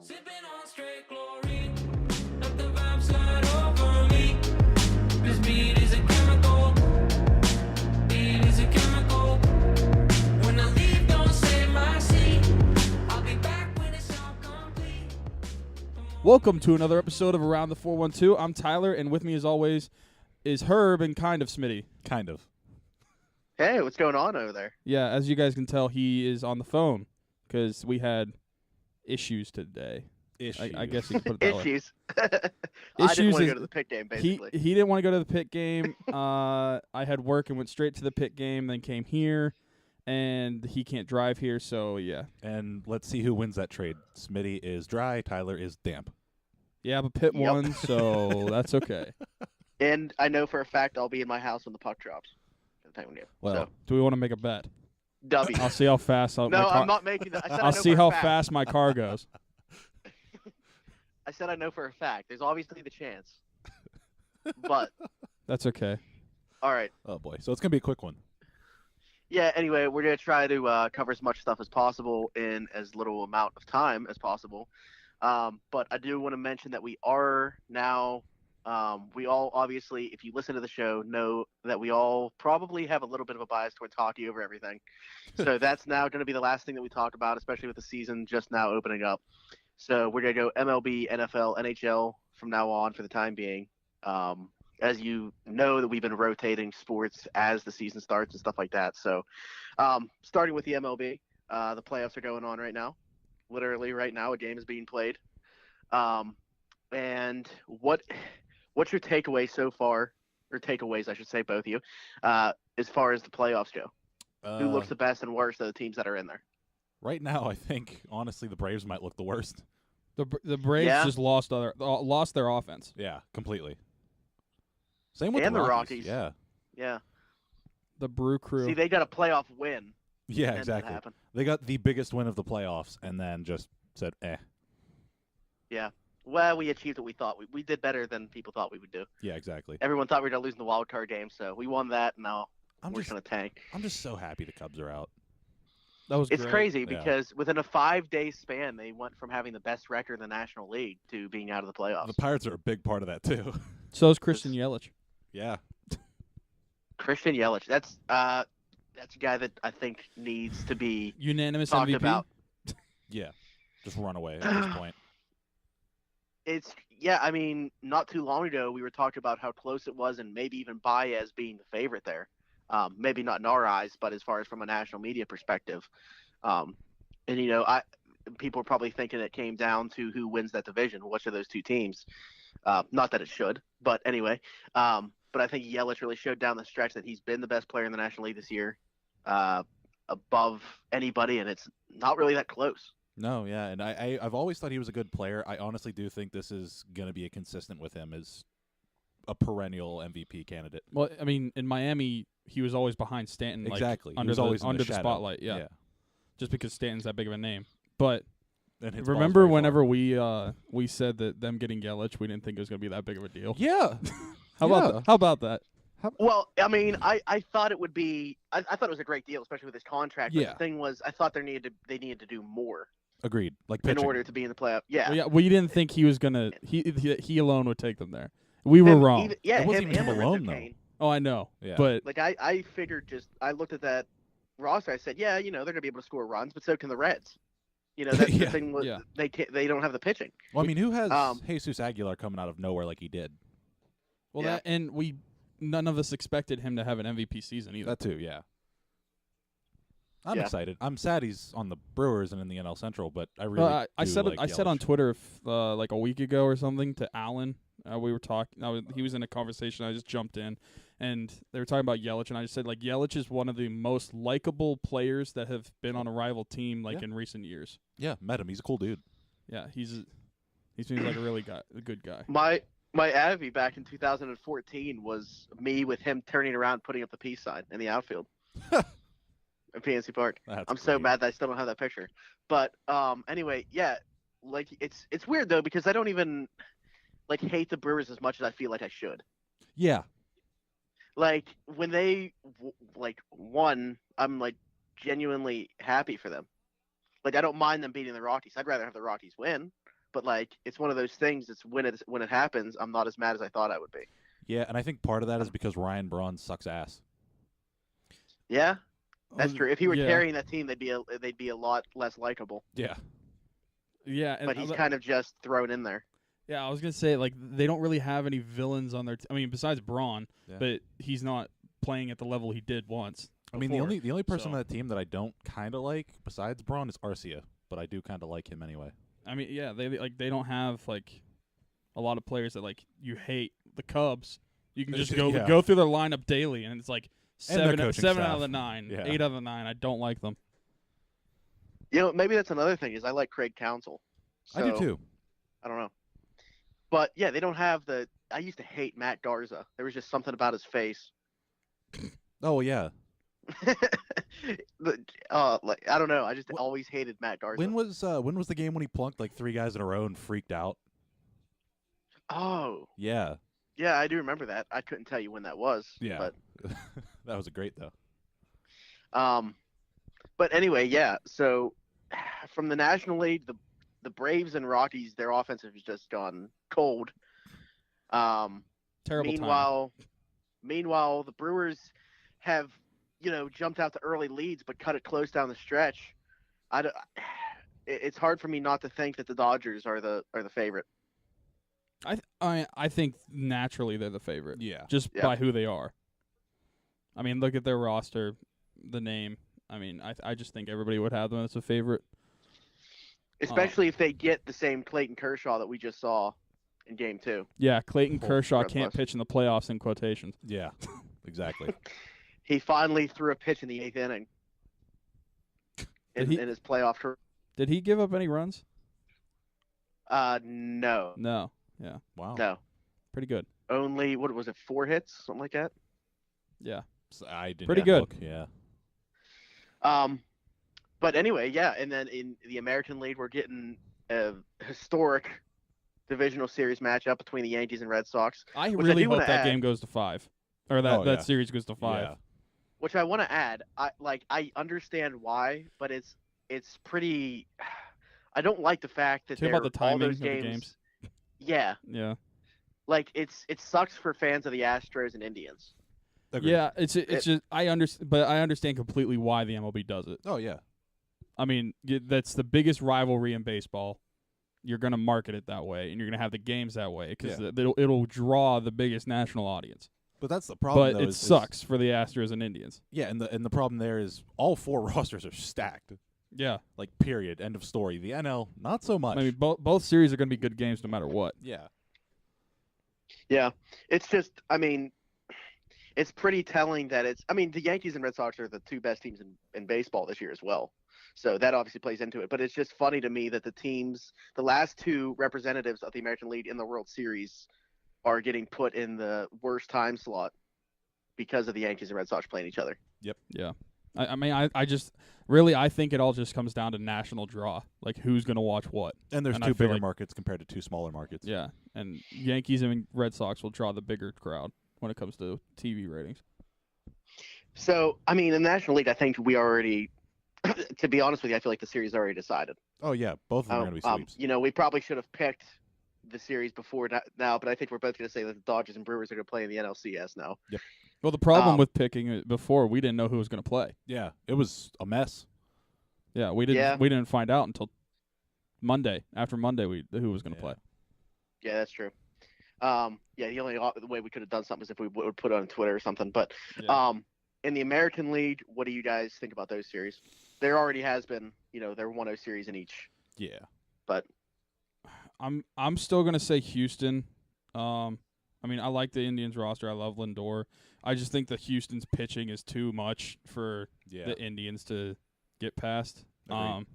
Sipping on straight glory, let the vibe slide over me. This beat is a chemical, beat is a chemical. When I leave, don't save my seat. I'll be back when it's all complete. Welcome to another episode of Around the 412. I'm Tyler, and with me as always is Herb and kind of Smitty. Kind of. Hey, what's going on over there? Yeah, as you guys can tell, he is on the phone because we had issues today. I guess you could put it that way. Issues. I didn't Issues want to is- go to the pit game, He basically. didn't want to go to the pit game. I had work and went straight to the pit game, then came here, and he can't drive here, so yeah. And let's see who wins that trade. Smitty is dry, Tyler is damp. Yeah, but pit Yep. won, so that's okay. And I know for a fact I'll be in my house when the puck drops. For the Penguin game. Well, So, Do we want to make a bet? W. I'll see how fast no, I'm not making that. I said I I'll know see for how a fact. fast my car goes. I said I know for a fact. There's obviously the chance. But, That's okay. all right. Oh boy. So it's gonna be a quick one. Yeah, anyway, we're going to try to cover as much stuff as possible in as little amount of time as possible. But I do want to mention that we are now, we all obviously, if you listen to the show, know that we all probably have a little bit of a bias towards hockey over everything. So that's now going to be the last thing that we talk about, especially with the season just now opening up. So we're going to go MLB, NFL, NHL from now on for the time being. As you know, that we've been rotating sports as the season starts and stuff like that. So starting with the MLB, the playoffs are going on right now. Literally right now, a game is being played. And what's your takeaway so far, or takeaways, I should say, both of you, as far as the playoffs go? Who looks the best and worst of the teams that are in there? Right now, I think honestly the Braves might look the worst. The Braves Yeah. just lost their offense. Yeah, completely. Same with And the the Rockies. Rockies. Yeah. Yeah. The Brew Crew. See, they got a playoff win. Yeah, and that exactly. happened. They got the biggest win of the playoffs and then just said, Yeah. Well, we achieved what we thought. We did better than people thought we would do. Yeah, exactly. Everyone thought we were going to lose in the wild card game, so we won that. And now I'm we're just going to tank. I'm just so happy the Cubs are out. that was It's great. crazy Yeah. because within a 5-day span, they went from having the best record in the National League to being out of the playoffs. The Pirates are a big part of that too. So is Christian Yelich. Yeah. Christian Yelich, that's a guy that I think needs to be Unanimous talked MVP. about. Yeah. Just run away at this point. I mean, not too long ago we were talking about how close it was, and maybe even Baez being the favorite there. Maybe not in our eyes, but as far as from a national media perspective, and people are probably thinking it came down to who wins that division, which of those two teams. Not that it should, but anyway. But I think Yelich really showed down the stretch that he's been the best player in the National League this year, above anybody, and it's not really that close. No, yeah, and I've always thought he was a good player. I honestly do think this is going to be a consistent with him as a perennial MVP candidate. Well, I mean, in Miami, he was always behind Stanton. Exactly. Like, He was always in under the the shadow. spotlight. Yeah. Just because Stanton's that big of a name. But And hits balls remember very whenever far. we said that them getting Yelich, we didn't think it was going to be that big of a deal. Yeah. How about that? Well, I mean, I thought it would be. I thought it was a great deal, especially with his contract. But Yeah. the thing was, I thought they needed to do more Agreed. Like in pitching. order to be in the playoff. Yeah. Well, yeah, we didn't think he was gonna. He alone would take them there. We were Him, wrong. Even, yeah, It wasn't him even and him Lorenzo alone, though. Cain. Oh, I know. Yeah. But Like I figured, I looked at that roster. I said, yeah, they're gonna be able to score runs, but so can the Reds. That's Yeah, the thing. With, yeah. They don't have the pitching. Well, I mean, who has Um, Jesus Aguilar coming out of nowhere like he did? well, Yeah. that and none of us expected him to have an MVP season either. That too, yeah. I'm Yeah. excited. I'm sad he's on the Brewers and in the NL Central, but I really Well, I do said like I said on Yelich. Twitter like a week ago or something to Alan. We were talking. He was in a conversation. I just jumped in, and they were talking about Yelich, and I just said like Yelich is one of the most likable players that have been on a rival team Yeah. in recent years. Yeah, met him. He's a cool dude. Yeah, he seems like a good guy. My Avi back in 2014 was me with him turning around, putting up the peace sign in the outfield in PNC Park. That's I'm so great. mad that I still don't have that picture. But anyway, yeah, like it's weird though because I don't even hate the Brewers as much as I feel like I should. Yeah. Like when they won, I'm genuinely happy for them. Like I don't mind them beating the Rockies. I'd rather have the Rockies win. But like, it's one of those things. It's when it happens, I'm not as mad as I thought I would be. Yeah, and I think part of that is because Ryan Braun sucks ass. Yeah, that's true. If he were yeah. carrying that team, they'd be a lot less likable. Yeah. Yeah, and But he's kind of just thrown in there. yeah, I was gonna say like they don't really have any villains on their. I mean, besides Braun, Yeah. but he's not playing at the level he did once. I mean, before, the only person so. on that team that I don't kind of like besides Braun is Arcia, but I do kind of like him anyway. I mean, yeah, they don't have like a lot of players that like you hate. The Cubs, you can just Yeah. go through their lineup daily, and it's like And their seven coaching out staff. of the 9, Yeah. 8 out of the 9. I don't like them. You know, maybe that's another thing is I like Craig Counsell. I do So, too. I don't know. But yeah, they don't have the. I used to hate Matt Garza. There was just something about his face. Oh yeah. Like I don't know. I just always hated Matt Garza. When was the game when he plunked like 3 guys in a row and freaked out? Oh, Yeah. yeah, I do remember that. I couldn't tell you when that was. Yeah. That was great though. But anyway, yeah. So from the National League, the Braves and Rockies, their offense has just gone cold. Terrible timing. Meanwhile, the Brewers have, jumped out to early leads, but cut it close down the stretch. It's hard for me not to think that the Dodgers are the favorite. I think naturally they're the favorite, Yeah. just Yeah. by who they are. I mean, look at their roster, the name. I mean, I just think everybody would have them as a favorite. Especially if they get the same Clayton Kershaw that we just saw in Game 2. Yeah, Clayton Oh, Kershaw Red can't Plus. pitch in the playoffs in quotations. Yeah. Exactly. He finally threw a pitch in the 8th inning in his playoff tour. Did he give up any runs? No. No. Yeah, Wow. No. pretty good. Only, what was it, 4 hits? Something like that? Yeah. I didn't Pretty even good. look. Yeah. But anyway, yeah, and then in the American League, we're getting a historic divisional series matchup between the Yankees and Red Sox, I Which I really do hope wanna that add- game goes to 5, or that Oh, yeah. series goes to 5. Yeah. which I want to add. I understand why, but it's pretty. I don't like the fact that Care about the all timing those of the games. games. Yeah, Yeah. like it sucks for fans of the Astros and Indians. Agreed. Yeah, it's just I understand, but I understand completely why the MLB does it. Oh yeah. I mean, that's the biggest rivalry in baseball. You're going to market it that way, and you're going to have the games that way because it'll draw the biggest national audience. But that's the problem. But though, it is- sucks for the Astros and Indians. Yeah, and the problem there is all 4 rosters are stacked. Yeah, Like period. End of story. The NL not so much. I mean, both series are going to be good games no matter what. yeah. Yeah, it's just. I mean, it's pretty telling that it's. I mean, the Yankees and Red Sox are the 2 best teams in baseball this year as well. So that obviously plays into it. But it's just funny to me that the last 2 representatives of the American League in the World Series are getting put in the worst time slot because of the Yankees and Red Sox playing each other. Yeah. I mean, I just really I think it all just comes down to national draw, like who's going to watch what. And there's And I 2 feel bigger like- markets compared to 2 smaller markets. Yeah, and Yankees and Red Sox will draw the bigger crowd when it comes to TV ratings. So, I mean, in the National League, I think we already, to be honest with you, I feel like the series is already decided. Oh yeah, both of them are going to be sweeps. We probably should have picked the series before now, but I think we're both going to say that the Dodgers and Brewers are going to play in the NLCS now. Well, the problem Um, with picking it before, we didn't know who was going to play. Yeah, it was a mess. Yeah, we didn't. Yeah. We didn't find out until Monday. After Monday, who was going to Yeah. play. Yeah, that's true. The only way we could have done something is if we would put it on Twitter or something. But Yeah. in the American League, what do you guys think about those series? There already has been, they're 1-0 series in each. Yeah. But I'm still going to say Houston. I mean, I like the Indians roster. I love Lindor. I just think that Houston's pitching is too much for Yeah. the Indians to get past. Agreed.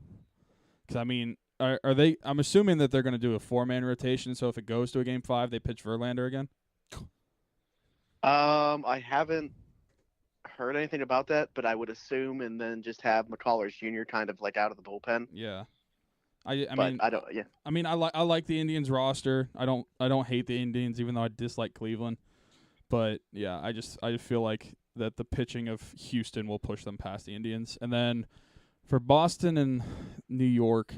Because I mean, are they? I'm assuming that they're going to do a 4-man rotation. So if it goes to a game 5, they pitch Verlander again. I haven't heard anything about that, but I would assume, and then just have McCullers Jr. kind of like out of the bullpen. Yeah. I But mean, I don't. Yeah. I mean, I like the Indians roster. I don't hate the Indians, even though I dislike Cleveland. But yeah, I just feel like that the pitching of Houston will push them past the Indians. And then for Boston and New York,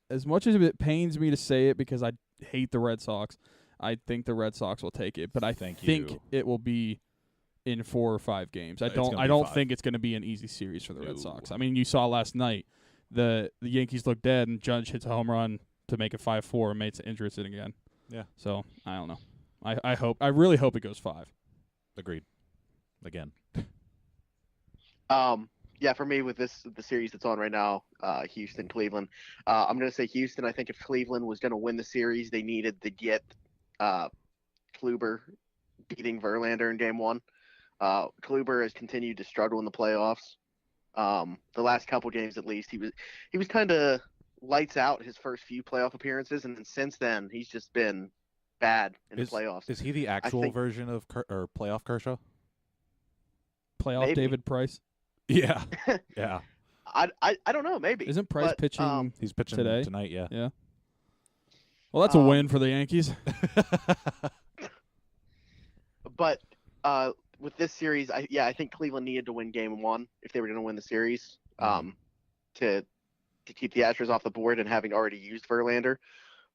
as much as it pains me to say it because I hate the Red Sox, I think the Red Sox will take it, but I Thank think you. it will be in 4 or 5 games. I It's don't gonna I be don't 5. think it's going to be an easy series for the Red No. Sox. I mean, you saw last night the Yankees look dead and Judge hits a home run to make it 5-4 and makes it interesting again. Yeah. So, I don't know. I really hope it goes 5. Agreed. Again. Yeah, for me with the series that's on right now, Houston, Cleveland. I'm gonna say Houston. I think if Cleveland was gonna win the series, they needed to get Kluber beating Verlander in Game 1. Kluber has continued to struggle in the playoffs. The last couple games, at least, he was kind of lights out his first few playoff appearances, and then since then he's just been bad in the playoffs. Is he the actual think- version of or playoff Kershaw? Playoff Maybe. David Price. Yeah. Yeah. I don't know, maybe. Isn't Price But, pitching He's pitching Today? tonight, yeah. Yeah. Well, that's a win for the Yankees. But with this series, I think Cleveland needed to win Game 1 if they were going to win the series, to keep the Astros off the board and having already used Verlander.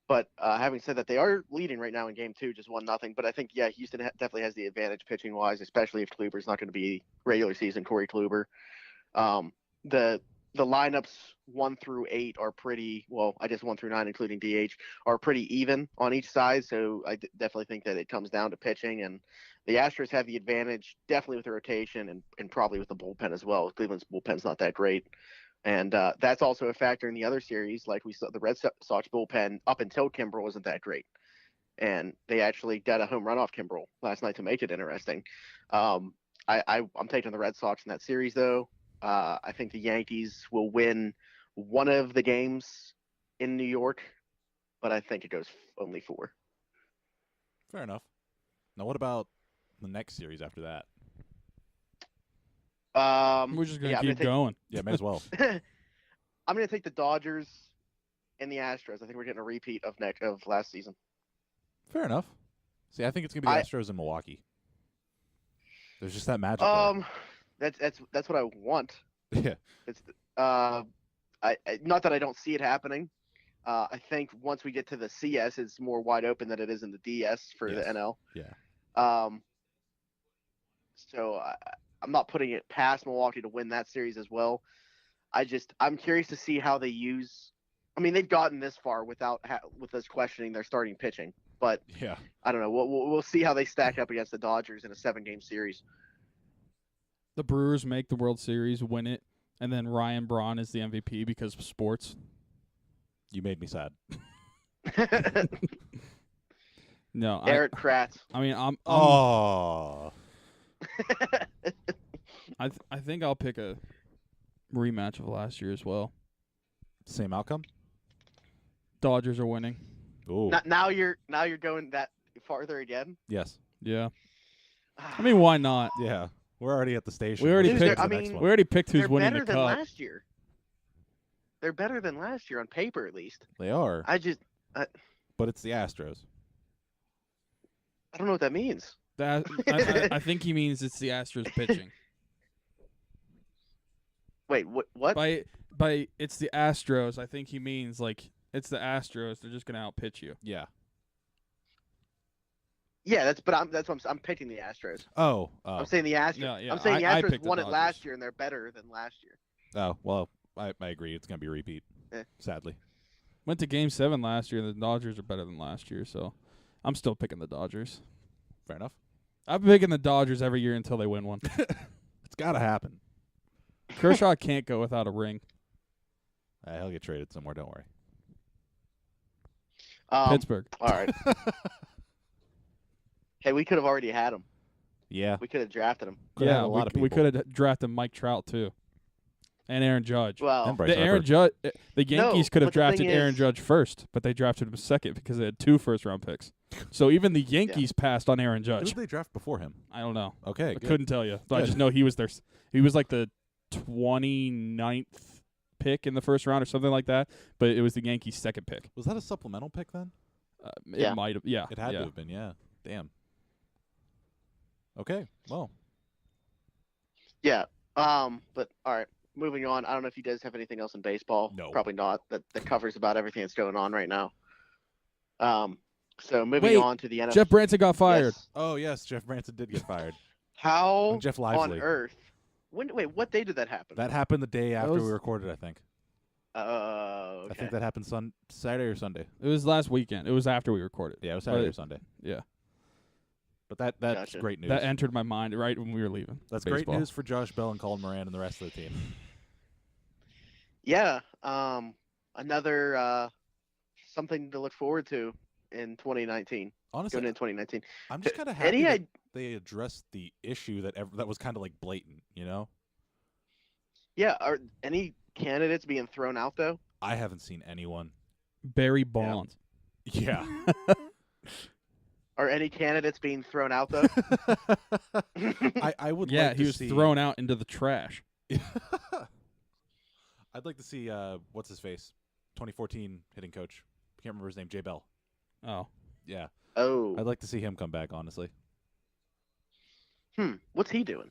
But having said that, they are leading right now in Game 2, just 1-0. But I think Houston definitely has the advantage pitching wise, especially if Kluber's not going to be regular season Corey Kluber. The lineups 1 through 8 are pretty well. I guess 1 through 9, including DH, are pretty even on each side. So I definitely think that it comes down to pitching, and the Astros have the advantage definitely with the rotation and probably with the bullpen as well. Cleveland's bullpen's not that great. And that's also a factor in the other series. Like we saw, the Red Sox bullpen up until Kimbrel wasn't that great, and they actually got a home run off Kimbrel last night to make it interesting. I'm taking the Red Sox in that series, though. I think the Yankees will win one of the games in New York, but I think it goes only 4. Fair enough. Now, what about the next series after that? We're just going to keep going. Yeah, may as well. I'm going to take the Dodgers and the Astros. I think we're getting a repeat of last season. Fair enough. See, I think it's gonna be Astros in Milwaukee. There's just that magic. That's what I want. There. Yeah. It's I not that I don't see it happening. I think once we get to the CS, it's more wide open than it is in the DS for the Yes. NL. Yeah. So I'm not putting it past Milwaukee to win that series as well. I'm curious to see how they use. I mean, they've gotten this far with us questioning their starting pitching, but Yeah. I don't know. We'll see how they stack up against the Dodgers in a 7-game series. The Brewers make the World Series, win it, and then Ryan Braun is the MVP because of sports. You made me sad. No, Eric Kratz. I mean, I'm Oh. I think I'll pick a rematch of last year as well. Same outcome. Dodgers are winning. Ooh. Now you're going that farther again. Yes. Yeah. I mean, why not? Yeah. We're already at the station. We already Let's get picked- to the I next mean, one. We already picked who's they're winning better the than cup. last year. They're better than last year on paper, at least. They are, but it's the Astros. I don't know what that means. I think he means it's the Astros pitching. Wait, what? By it's the Astros, I think he means like it's the Astros. They're just gonna outpitch you. Yeah. Yeah, that's what I'm picking the Astros. Oh. I'm saying the Astros. Yeah, yeah, I'm saying the I Astros picked the won it Dodgers. last year and they're better than last year. Oh. Well, I agree. It's gonna be a repeat. Sadly. Went to Game 7 last year. The Dodgers are better than last year, so I'm still picking the Dodgers. Fair enough. I've been picking the Dodgers every year until they win one. It's gotta happen. Kershaw can't go without a ring. He'll get traded somewhere. Don't worry. Pittsburgh. All right. Hey, we could have already had him. Yeah. We could have drafted him. Could have Yeah, a lot of we people. could have drafted Mike Trout too, and Aaron Judge. Well, And Bryce The Aaron Harper. Judge, the Yankees could have but the thing drafted Aaron is- Judge first, but they drafted him second because they had 2 first-round picks. So even the Yankees passed on Aaron Who Judge. did they draft before him? I don't know. Okay. I Good. couldn't tell you. But I Good. just know he was he was like the 29th pick in the first round or something like that. But it was the Yankees' second pick. Was that a supplemental pick then? It Yeah. might have. Yeah, It had yeah. to have been. Yeah. Damn. Okay. Well. yeah. But all right. moving on. I don't know if you guys have anything else in baseball. No. Probably not. That covers about everything that's going on right now. So moving Wait, on to the NFL. Jeff Branson got fired. Yes. Oh yes, Jeff Branson did get fired. How And Jeff on Lively. earth? Wait, what day did that happen? That happened the day after was- we recorded, I think. Okay. I think that happened Saturday or Sunday. It was last weekend. It was after we recorded. Yeah, it was Saturday Oh, or Sunday. Yeah. But that's Gotcha. great news. That entered my mind right when we were leaving. That's baseball. great news for Josh Bell and Colin Moran and the rest of the team. Yeah. Another something to look forward to in 2019. Honestly, Going into 2019. I'm just kind of Any happy that they addressed the issue that was kind of like blatant, you know? Yeah. Are any candidates being thrown out though? I haven't seen anyone. Barry Bonds. Yeah. Are any candidates being thrown out though? I would Yeah, like he to was see, thrown out into the trash. I'd like to see what's his face? 2014 hitting coach. I can't remember his name, Jay Bell. Oh. Yeah. Oh. I'd like to see him come back, honestly. What's he doing?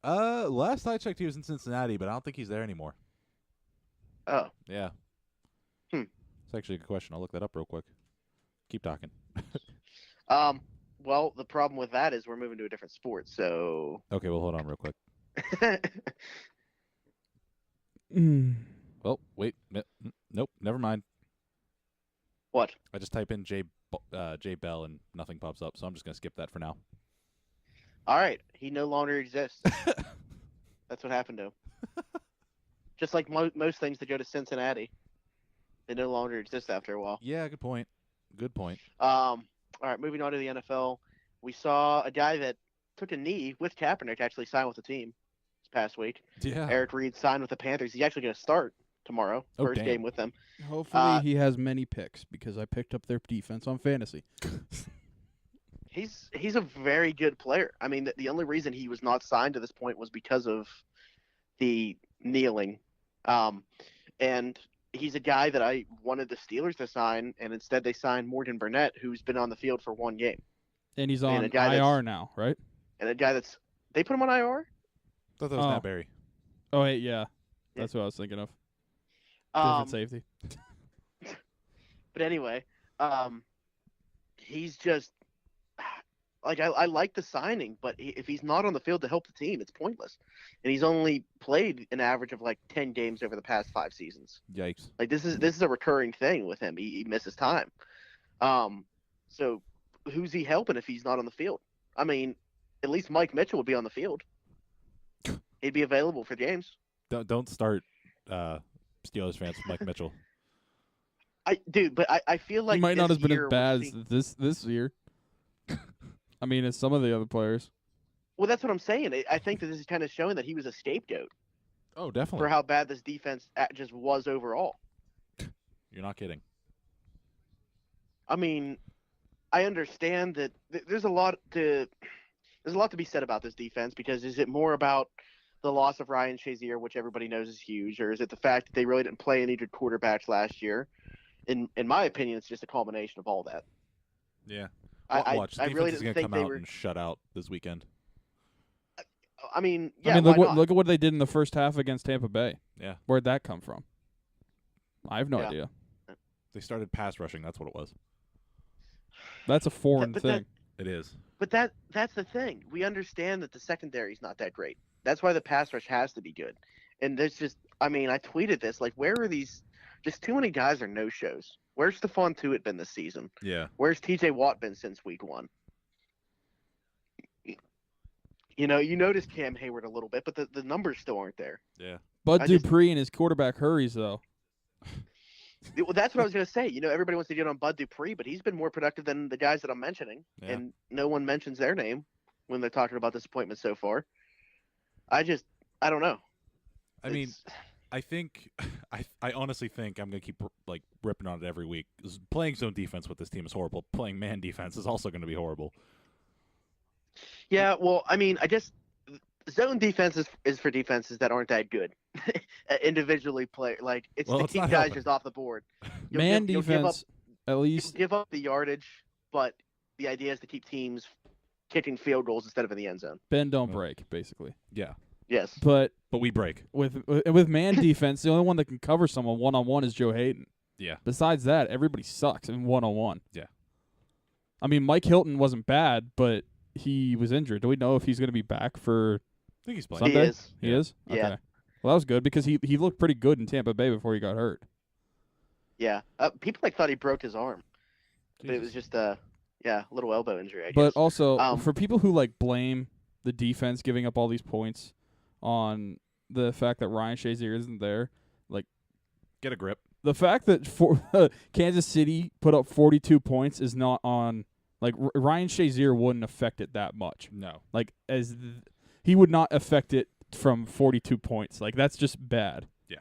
Last I checked he was in Cincinnati, but I don't think he's there anymore. Oh. Yeah. It's actually a good question. I'll look that up real quick. Keep talking. Well, the problem with that is we're moving to a different sport, so Okay, well hold on real quick. Well, wait. Nope, never mind. What? I just type in Jay Bell and nothing pops up, so I'm just gonna skip that for now. All right, he no longer exists. That's what happened to him. Just like most things that go to Cincinnati, they no longer exist after a while. Yeah, good point. Good point. All right, moving on to the NFL. We saw a guy that took a knee with Kaepernick actually sign with the team this past week. Yeah. Eric Reed signed with the Panthers. He's actually going to start tomorrow, Oh, first damn. game with them. Hopefully he has many picks because I picked up their defense on fantasy. He's a very good player. I mean, the only reason he was not signed to this point was because of the kneeling. And he's a guy that I wanted the Steelers to sign, and instead they signed Morgan Burnett, who's been on the field for one game. And he's And on a guy IR now, right? And a guy they put him on IR? Thought that was Oh. Matt Berry. Oh, wait, yeah. That's what I was thinking of. Different safety. But anyway, he's just like I like the signing, but if he's not on the field to help the team, it's pointless. And he's only played an average of like 10 games over the past 5 seasons. Yikes. Like this is a recurring thing with him. He misses time. So who's he helping if he's not on the field? I mean, at least Mike Mitchell would be on the field. He'd be available for games. Don't start Steelers fans with Mike Mitchell. But I feel like he might not this have been year as bad we're as seeing- this year. I mean, as some of the other players. Well, that's what I'm saying. I think that this is kind of showing that he was a scapegoat Oh, for definitely. how bad this defense just was overall. You're not kidding. I mean, I understand that there's a lot to be said about this defense, because is it more about the loss of Ryan Shazier, which everybody knows is huge, or is it the fact that they really didn't play any good quarterbacks last year? In my opinion, it's just a culmination of all that. Yeah. I Watch. The really defense is didn't gonna think come they out were. and shut out this weekend. I mean, yeah. I mean, why not? look at what they did in the first half against Tampa Bay. Yeah. Where'd that come from? I have no Yeah. idea. They started pass rushing. That's what it was. That's a foreign but thing. It is. But that's the thing. We understand that the secondary's not that great. That's why the pass rush has to be good. And there's just, I mean, I tweeted this, like, where are these? Just too many guys are no shows. Where's Stephon Tuitt been this season? Yeah. Where's T.J. Watt been since week 1? You know, you noticed Cam Hayward a little bit, but the numbers still aren't there. Yeah. Bud I just- Dupree and his quarterback hurries, though. Well, that's what I was going to say. You know, everybody wants to get on Bud Dupree, but he's been more productive than the guys that I'm mentioning, Yeah. and no one mentions their name when they're talking about disappointment so far. I don't know. I mean, It's- I think I honestly think I'm gonna keep like ripping on it every week. 'Cause playing zone defense with this team is horrible. Playing man defense is also gonna be horrible. yeah, well, I mean, I guess zone defense is for defenses that aren't that good. Individually play, like, it's Well, to it's keep not guys helping. just off the board. You'll Man give- you'll give up- defense, at least. give up the yardage, but the idea is to keep teams kicking field goals instead of in the end zone. Bend, don't Oh. break, basically. Yeah. Yes. But But we break. With man defense, the only one that can cover someone one-on-one is Joe Hayden. Yeah. Besides that, everybody sucks in one-on-one. Yeah. I mean, Mike Hilton wasn't bad, but he was injured. Do we know if he's going to be back for I think he's playing. He Sunday? is. He Yeah. is? Yeah. Okay. Well, that was good because he looked pretty good in Tampa Bay before he got hurt. Yeah. People thought he broke his arm, but it was Jesus. just a little elbow injury. I But guess. also, for people who blame the defense giving up all these points on the fact that Ryan Shazier isn't there, Get a grip. the fact that Kansas City put up 42 points is not on Ryan Shazier wouldn't affect it that much. No. He would not affect it from 42 points. That's just bad. Yeah.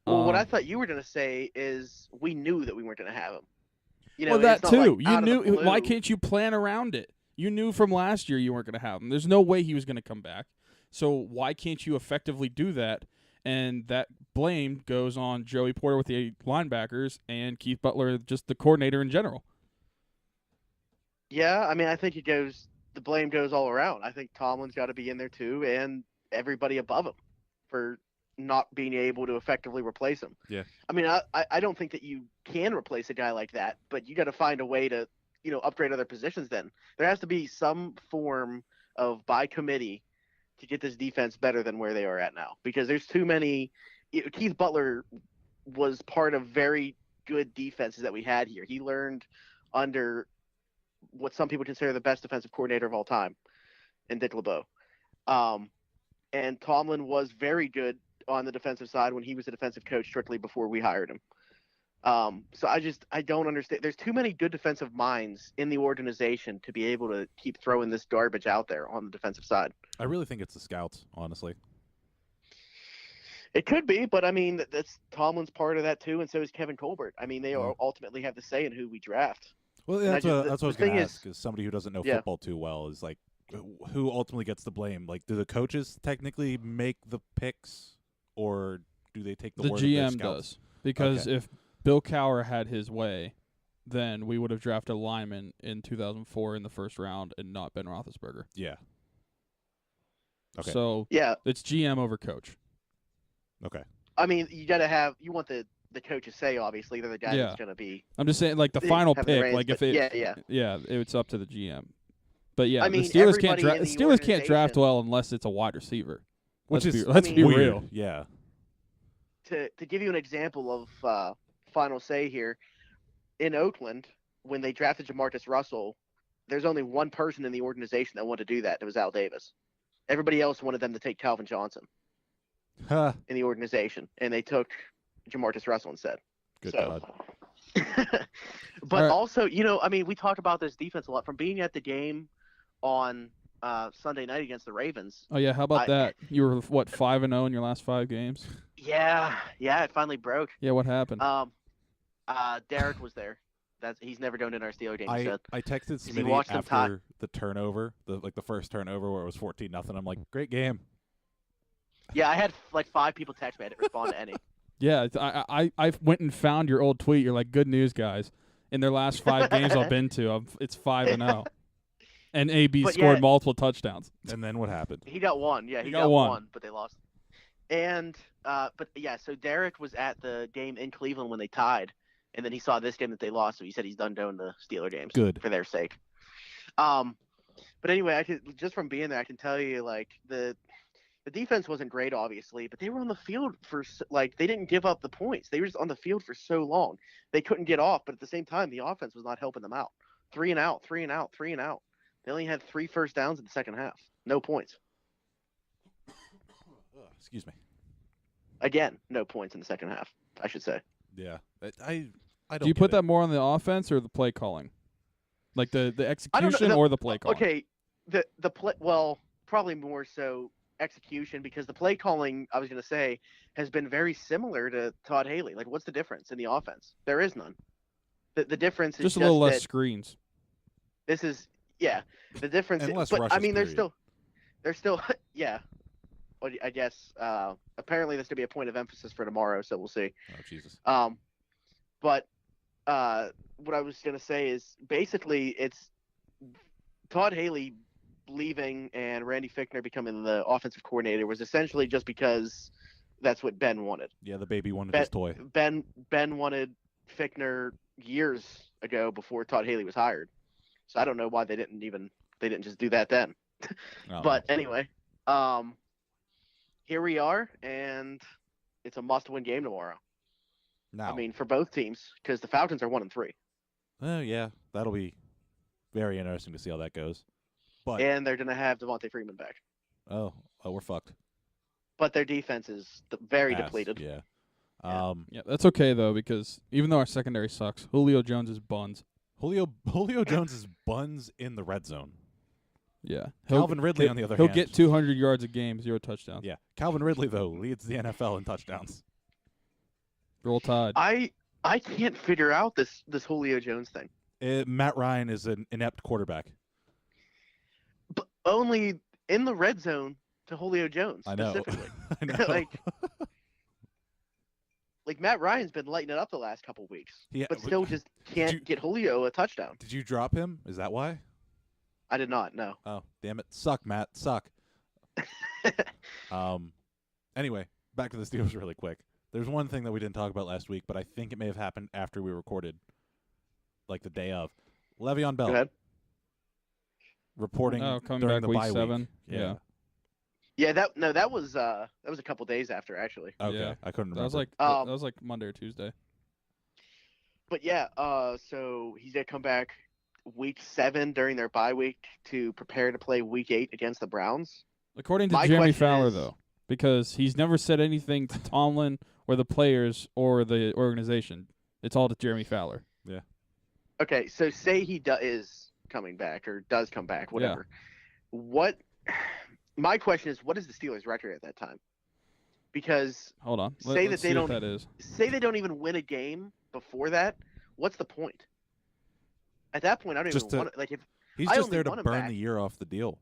Well, what I Um, thought you were gonna say is we knew that we weren't gonna have him. well, that it's not too. like You out of the knew. Why blue. can't you plan around it? You knew from last year you weren't going to have him. There's no way he was going to come back. So why can't you effectively do that? And that blame goes on Joey Porter with the linebackers and Keith Butler, just the coordinator in general. Yeah, I mean, I think the blame goes all around. I think Tomlin's got to be in there too, and everybody above him for not being able to effectively replace him. Yeah. I mean, I don't think that you can replace a guy like that, but you got to find a way to, upgrade other positions then. There has to be some form of by committee to get this defense better than where they are at now, because there's too many. Keith Butler was part of very good defenses that we had here. He learned under what some people consider the best defensive coordinator of all time in Dick LeBeau. And Tomlin was very good on the defensive side when he was a defensive coach strictly before we hired him. So I don't understand. There's too many good defensive minds in the organization to be able to keep throwing this garbage out there on the defensive side. I really think it's the scouts, honestly. It could be, but I mean, that's Tomlin's part of that too, and so is Kevin Colbert. I mean, they Yeah. ultimately have the say in who we draft. Well, And that's what I was the going thing to is- ask. Is somebody who doesn't know Yeah. football too well is who ultimately gets the blame? Do the coaches technically make the picks, or do they take the The word of their GM scouts? does. Because Okay. if Bill Cowher had his way, then we would have drafted a lineman in 2004 in the first round and not Ben Roethlisberger. Yeah. Okay. So Yeah, it's GM over coach. Okay. I mean, you want the coach's say. Obviously, they're the guy Yeah. that's going to be I'm just saying, the They final have the pick, reins, if but it, yeah. it's up to the GM. But yeah, I mean, the Steelers can't everybody in the Steelers can't draft organization- well unless it's a wide receiver. Which is let's be weird. real. Yeah. To give you an example of final say here, in Oakland, when they drafted Jamarcus Russell, there's only one person in the organization that wanted to do that. It was Al Davis. Everybody else wanted them to take Calvin Johnson Huh. in the organization, and they took Jamarcus Russell instead. Good So- God. But All right. also, I mean, we talk about this defense a lot from being at the game on Sunday night against the Ravens. Oh yeah, how about I- that? You were 5-0 in your last 5 games. Yeah, it finally broke. Yeah, what happened? Derek was there. He's never done in our Steeler game. He said. I texted he Smitty watched them after the turnover, the first turnover where it was 14-0. I'm like, great game. Yeah, I had 5 people text me. I didn't respond to any. Yeah, I went and found your old tweet. You're like, good news, guys. In their last 5 games I've been to, it's 5-0, and AB But scored yeah. multiple touchdowns. And then what happened? He got one. Yeah, He he got got one. one, but they lost. And but yeah, so Derek was at the game in Cleveland when they tied, and then he saw this game that they lost, so he said he's done doing the Steeler games. Good. For their sake. But anyway, I could just from being there, I can tell you the defense wasn't great, obviously, but they were on the field for they didn't give up the points. They were just on the field for so long they couldn't get off. But at the same time, the offense was not helping them out. 3 and out, 3 and out, 3 and out. They only had 3 first downs in the second half. No points. Excuse me. Again, no points in the second half, I should say. Yeah. I don't Do you get put it. that more on the offense or the play calling? Like the execution the- or the play calling? Okay, the play, well, probably more so execution, because the play calling, I was going to say, has been very similar to Todd Haley. What's the difference in the offense? There is none. The difference is Just a little less that screens. this is the difference. And less but I rushes, mean, period. they're still yeah. Well, I guess apparently this to be a point of emphasis for tomorrow, so we'll see. Oh, Jesus. But what I was gonna say is basically it's Todd Haley leaving and Randy Fichtner becoming the offensive coordinator was essentially just because that's what Ben wanted. Yeah, the baby wanted Ben his toy. Ben wanted Fichtner years ago before Todd Haley was hired. So I don't know why they didn't just do that then. Oh, But anyway, here we are, and it's a must-win game tomorrow. now, I mean, for both teams, because the Falcons are 1-3, oh yeah, that'll be very interesting to see how that goes. But and they're gonna have Devontae Freeman back. oh, we're fucked. But their defense is very Ass, depleted. Yeah. Yeah. Yeah, that's okay though, because even though our secondary sucks, Julio Jones is buns. Julio Jones is buns in the red zone. Yeah. Calvin Ridley, on the other he'll hand, get 200 yards a game, 0 touchdowns. Yeah, Calvin Ridley though leads the NFL in touchdowns. Roll Tide. I can't figure out this Julio Jones thing. Matt Ryan is an inept quarterback. But only in the red zone to Julio Jones I know. specifically. I know. like Matt Ryan's been lighting it up the last couple weeks, Yeah, but still just can't you- get Julio a touchdown. Did you drop him? Is that why? I did not. No. Oh, damn it. Suck, Matt. Suck. Anyway, back to the Steelers really quick. There's one thing that we didn't talk about last week, but I think it may have happened after we recorded, like the day of. Le'Veon Bell Go ahead. reporting coming during back the week bye 7. week. Yeah. Yeah, that was a couple days after actually. Okay. Yeah. I couldn't remember. That was like Um, that was like Monday or Tuesday. But yeah, so he's gonna come back week 7 during their bye week to prepare to play week 8 against the Browns. According to my Jeremy question Fowler is- though, because he's never said anything to Tomlin or the players or the organization. It's all to Jeremy Fowler. Okay, so say he is coming back or does come back, whatever. What? My question is, what is the Steelers' record at that time? Because Hold on. Say Let's that they see what don't- that is. say they don't even win a game before that, what's the point? At that point, I don't Just even to- want to like if He's I just only there to want him burn back. the year off the deal.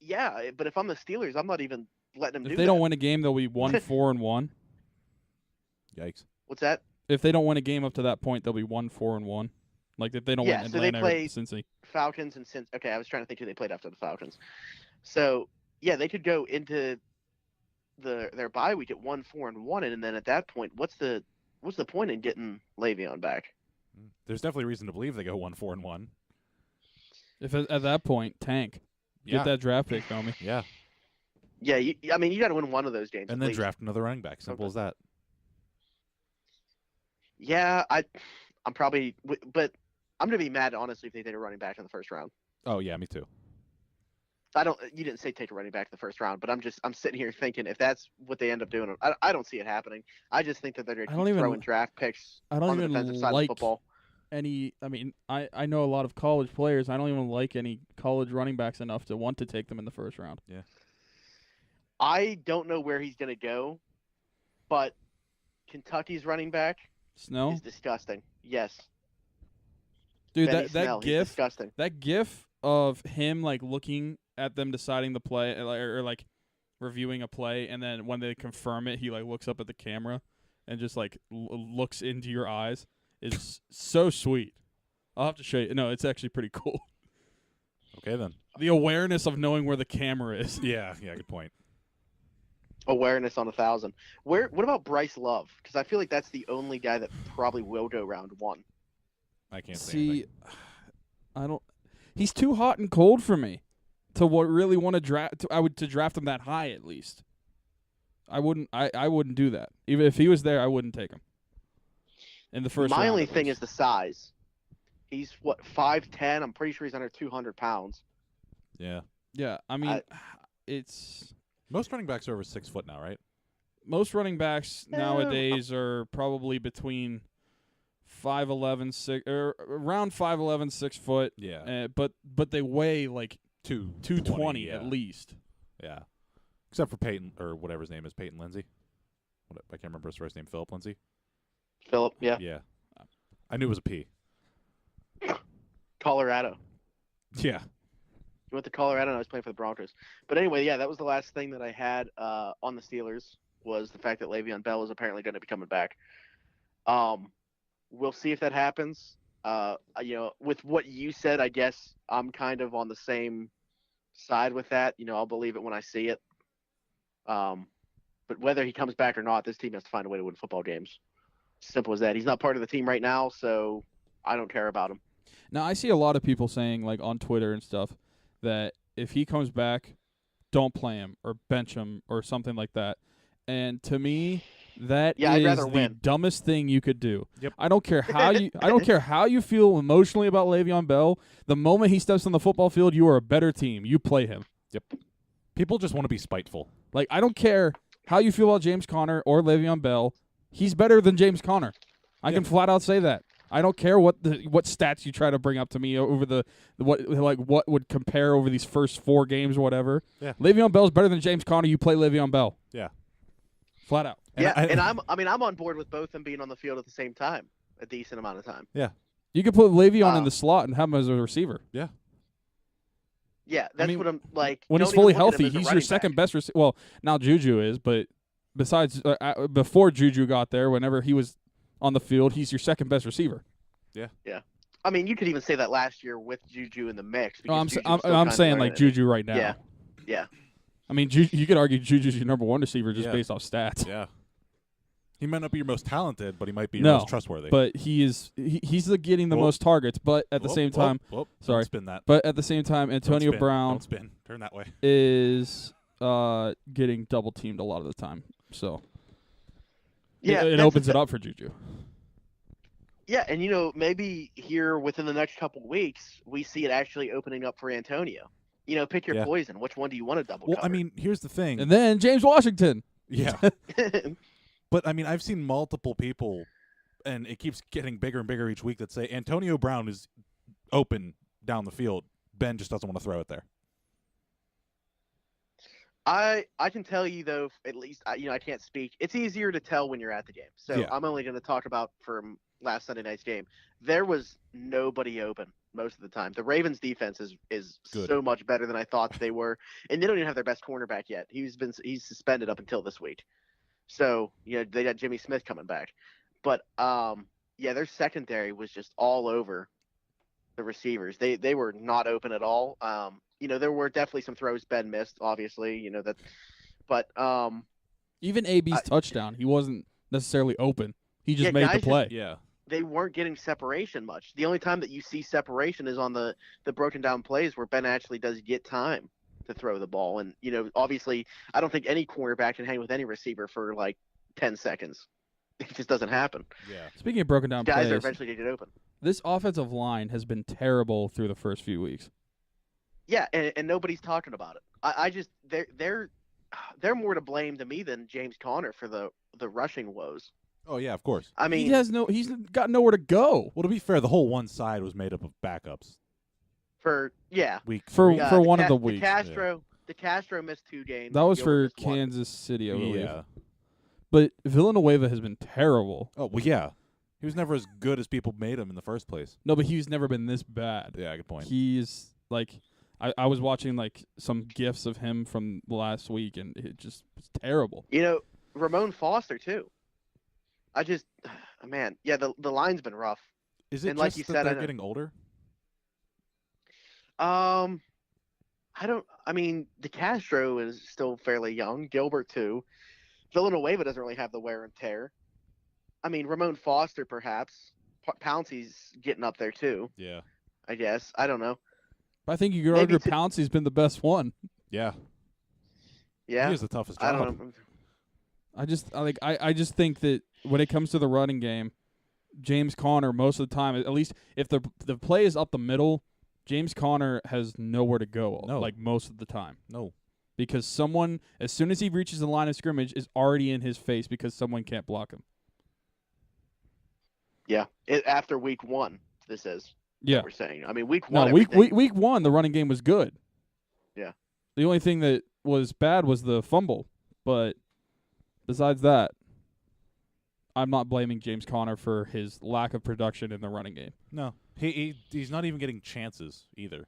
yeah, but if I'm the Steelers, I'm not even letting him If do they that. don't win a game, they'll be 1-4-1. Yikes. What's that? If they don't win a game up to that point, they'll be 1-4-1. Like if they don't Yeah, win so they Atlanta or play- Cincy. Falcons and since okay, I was trying to think who they played after the Falcons. So yeah, they could go into their bye week at 1-4-1, and then at that point, what's the point in getting Le'Veon back? There's definitely reason to believe they go 1-4-1. If at that point, tank. Yeah. Get that draft pick, homie. Yeah. Yeah, I mean you got to win one of those games. And at then least. draft another running back. Simple Okay. as that. Yeah, I'm probably, but I'm gonna be mad honestly if they take a running back in the first round. Oh, yeah, me too. You didn't say take a running back in the first round, but I'm sitting here thinking if that's what they end up doing, I don't see it happening. I just think that they're I gonna don't keep even- throwing draft picks I don't on the even defensive side of like the football. I know a lot of college players. I don't even like any college running backs enough to want to take them in the first round. I don't know where he's gonna go, but Kentucky's running back Snow? is disgusting. Yes, Dude, Benny that Snell, he's gif disgusting. that gif of him like looking at them deciding the play or like reviewing a play, and then when they confirm it, he like looks up at the camera and just like looks into your eyes is so sweet. I'll have to show you. No, it's actually pretty cool. Okay, then. The awareness of knowing where the camera is. Yeah, good point. Awareness on 1,000. What about Bryce Love? Because I feel like that's the only guy that probably will go round 1. I can't say See, anything. I don't. He's too hot and cold for me to really want to draft. To draft him that high at least. I wouldn't. I wouldn't do that. Even if he was there, I wouldn't take him. In the first. My round, only at thing least. is the size. He's 5'10". I'm pretty sure he's under 200 pounds. Yeah. Yeah, I mean, it's Most running backs are over 6 foot now, right? most running backs Yeah. nowadays are probably between 5'11", 6 or around 5'11", 6 foot. Yeah. But they weigh like 220 yeah. at least. Yeah. Except for Peyton, or whatever his name is, Peyton Lindsay. I can't remember his first name. Philip Lindsay? Philip, yeah. Yeah. I knew it was a P. Colorado. Yeah. He went to Colorado and I was playing for the Broncos. But anyway, yeah, that was the last thing that I had on the Steelers was the fact that Le'Veon Bell is apparently going to be coming back. We'll see if that happens. with what you said, I guess I'm kind of on the same side with that. I'll believe it when I see it. But whether he comes back or not, this team has to find a way to win football games. Simple as that. He's not part of the team right now, so I don't care about him. Now, I see a lot of people saying, like, on Twitter and stuff, that if he comes back, don't play him or bench him or something like that. And to me, that Yeah, I'd is rather the win. dumbest thing you could do. Yep. I don't care how you feel emotionally about Le'Veon Bell. The moment he steps on the football field, you are a better team. You play him. Yep. People just want to be spiteful. Like, I don't care how you feel about James Conner or Le'Veon Bell. He's better than James Conner. I can flat out say that. I don't care what stats you try to bring up to me over what would compare over these first 4 games or whatever. Yeah. Le'Veon Bell's better than James Conner. You play Le'Veon Bell. Yeah. Flat out. I'm on board with both them being on the field at the same time, a decent amount of time. Yeah. You could put Le'Veon in the slot and have him as a receiver. Yeah. Yeah, that's what I'm like. When don't he's even fully look at him healthy, as a he's your running second back. best receiver. Well, now Juju is, but besides, before Juju got there, whenever he was on the field, he's your second best receiver. Yeah. I mean, you could even say that last year with Juju in the mix. No, because Juju was still I'm kind of saying learning like it. Juju right now. Yeah. Yeah. I mean, you could argue Juju's your number 1 receiver just Yeah. based off stats. Yeah. He might not be your most talented, but he might be your No, most trustworthy. But he's getting the Whoa. most targets. But at the same time, Don't sorry. spin that. but at the same time, Antonio Don't spin. Brown Don't spin. Turn that way. is getting double teamed a lot of the time. So Yeah. it that's opens the it up for Juju. Yeah, and maybe here within the next couple weeks, we see it actually opening up for Antonio. Pick your Yeah. poison. Which one do you want to double Well, cover? I mean, here's the thing. And then James Washington. Yeah. But, I mean, I've seen multiple people, and it keeps getting bigger and bigger each week, that say Antonio Brown is open down the field. Ben just doesn't want to throw it there. I can tell you though, at least I can't speak. It's easier to tell when you're at the game. So Yeah. I'm only going to talk about from last Sunday night's game. There was nobody open most of the time. The Ravens defense is Good. so much better than I thought they were, and they don't even have their best cornerback yet. He's suspended up until this week. So they got Jimmy Smith coming back, but their secondary was just all over the receivers. They were not open at all. There were definitely some throws Ben missed, obviously, but Even AB's touchdown, he wasn't necessarily open. He just Yeah, made the guys play. Yeah. they weren't getting separation much. The only time that you see separation is on the broken down plays where Ben actually does get time to throw the ball. And, obviously, I don't think any cornerback can hang with any receiver for like 10 seconds. It just doesn't happen. Yeah. Speaking of broken down Guys are plays, eventually going to get open. this offensive line has been terrible through the first few weeks. Yeah, and nobody's talking about it. I just they're more to blame to me than James Conner for the rushing woes. Oh, yeah, of course. I mean, He's got nowhere to go. Well, to be fair, the whole one side was made up of backups. for Week For three. one of the weeks. The Castro missed 2 games. That was Gilbert for missed 1. Kansas City, I believe. Yeah. But Villanueva has been terrible. Oh, well, yeah. He was never as good as people made him in the first place. No, but he's never been this bad. Yeah, good point. He's like, I was watching like some gifs of him from last week, and it just was terrible. Ramon Foster too. Man, yeah, the line's been rough. Is it and just like you that said, they're getting older? I mean, DeCastro is still fairly young. Gilbert too. Villanueva doesn't really have the wear and tear. I mean, Ramon Foster perhaps. Pouncey's getting up there too. Yeah. I guess. I don't know. I think you could Maybe argue to- Pouncey's been the best one. Yeah. Yeah. He has the toughest I job. don't know. I just think that when it comes to the running game, James Conner most of the time, at least if the play is up the middle, James Conner has nowhere to go. No. Like most of the time. No. Because someone, as soon as he reaches the line of scrimmage, is already in his face because someone can't block him. Yeah. After week 1, this is. Yeah. We're saying. I mean, week No, 1. week 1, the running game was good. Yeah. The only thing that was bad was the fumble, but besides that, I'm not blaming James Conner for his lack of production in the running game. No. He's not even getting chances either.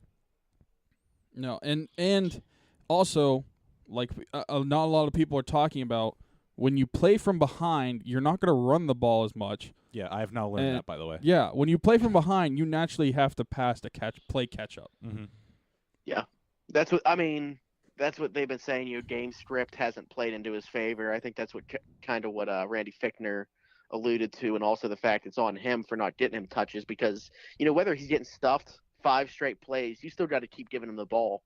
No, and also, like not a lot of people are talking about, when you play from behind, you're not going to run the ball as much. Yeah, I have now learned And- that, by the way. Yeah, when you play from behind, you naturally have to pass to play catch up. Mm-hmm. That's what I mean. That's what they've been saying. Game script hasn't played into his favor. I think that's what kind of what Randy Fichtner alluded to, and also the fact it's on him for not getting him touches because whether he's getting stuffed 5 straight plays, you still got to keep giving him the ball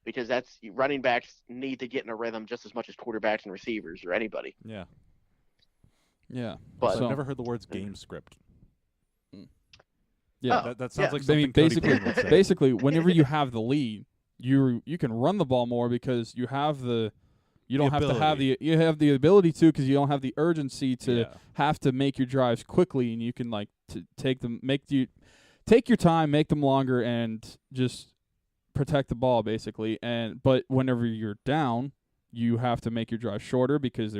because that's running backs need to get in a rhythm just as much as quarterbacks and receivers or anybody. Yeah. Yeah. But I've never heard the words game script. Yeah. Oh. That sounds like I something mean, Cody basically, Payne would say. basically, whenever you have the lead, you can run the ball more because you have the. You don't have to have you have the ability to because you don't have the urgency to Yeah. have to make your drives quickly, and you can take your time, make them longer, and just protect the ball basically. But whenever you're down, you have to make your drive shorter because